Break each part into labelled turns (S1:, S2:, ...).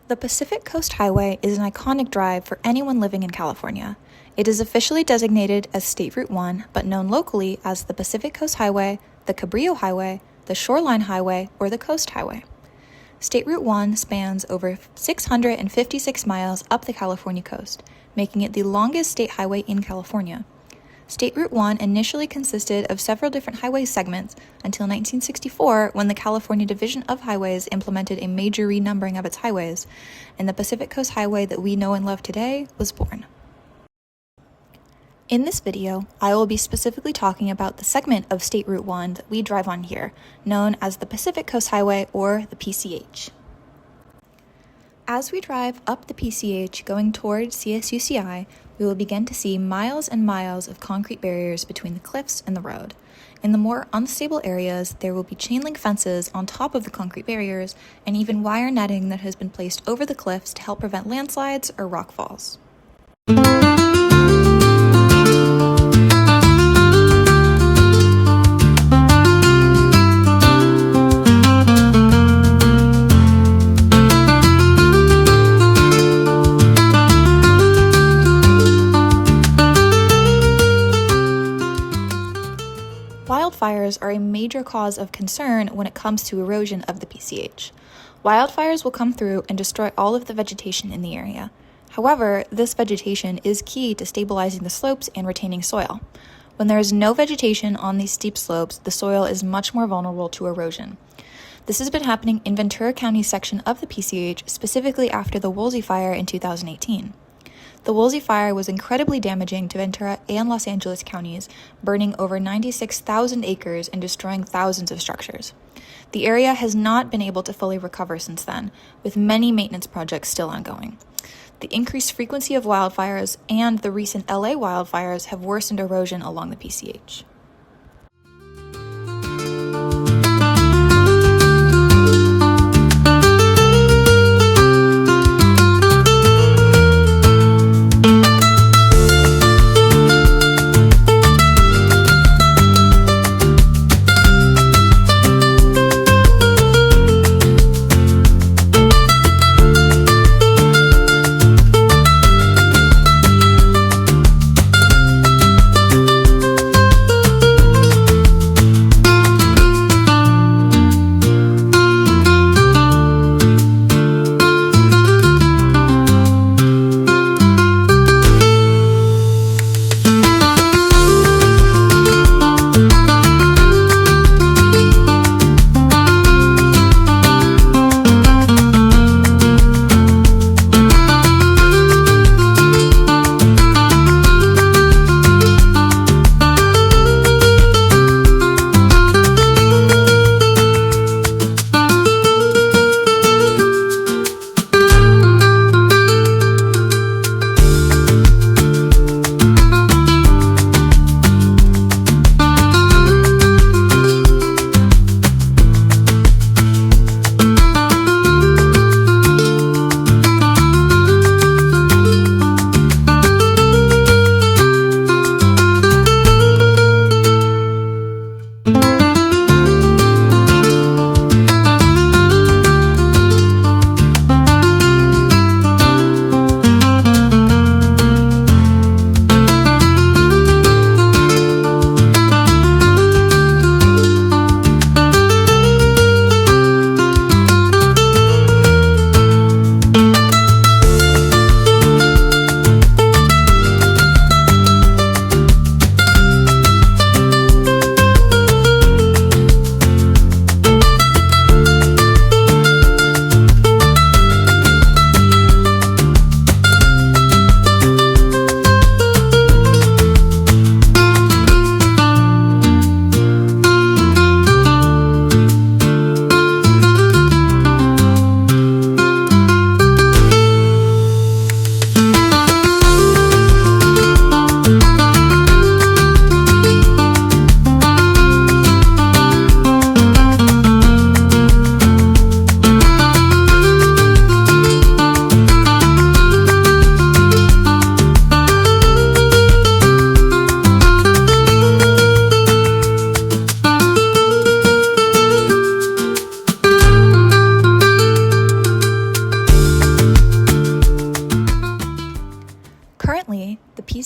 S1: The Pacific Coast Highway is an iconic drive for anyone living in California. It is officially designated as State Route 1, but known locally as the Pacific Coast Highway, the Cabrillo Highway, the Shoreline Highway, or the Coast Highway. State Route 1 spans over 656 miles up the California coast, making it the longest state highway in California. State Route 1 initially consisted of several different highway segments until 1964, when the California Division of Highways implemented a major renumbering of its highways, and the Pacific Coast Highway that we know and love today was born. In this video, I will be specifically talking about the segment of State Route 1 that we drive on here, known as the Pacific Coast Highway, or the PCH. As we drive up the PCH going towards CSUCI, we will begin to see miles and miles of concrete barriers between the cliffs and the road. In the more unstable areas, there will be chain link fences on top of the concrete barriers, and even wire netting that has been placed over the cliffs to help prevent landslides or rock falls. Wildfires are a major cause of concern when it comes to erosion of the PCH. Wildfires will come through and destroy all of the vegetation in the area. However, this vegetation is key to stabilizing the slopes and retaining soil. When there is no vegetation on these steep slopes, the soil is much more vulnerable to erosion. This has been happening in Ventura County section of the PCH, specifically after the Woolsey Fire in 2018. The Woolsey Fire was incredibly damaging to Ventura and Los Angeles counties, burning over 96,000 acres and destroying thousands of structures. The area has not been able to fully recover since then, with many maintenance projects still ongoing. The increased frequency of wildfires and the recent LA wildfires have worsened erosion along the PCH.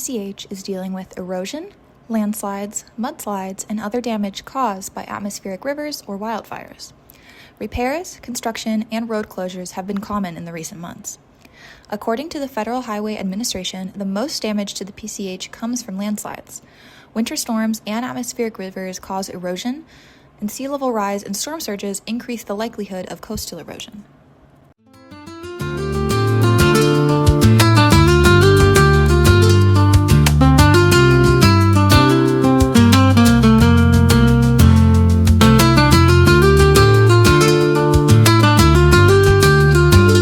S1: PCH is dealing with erosion, landslides, mudslides, and other damage caused by atmospheric rivers or wildfires. Repairs, construction, and road closures have been common in the recent months. According to the Federal Highway Administration, the most damage to the PCH comes from landslides. Winter storms and atmospheric rivers cause erosion, and sea level rise and storm surges increase the likelihood of coastal erosion.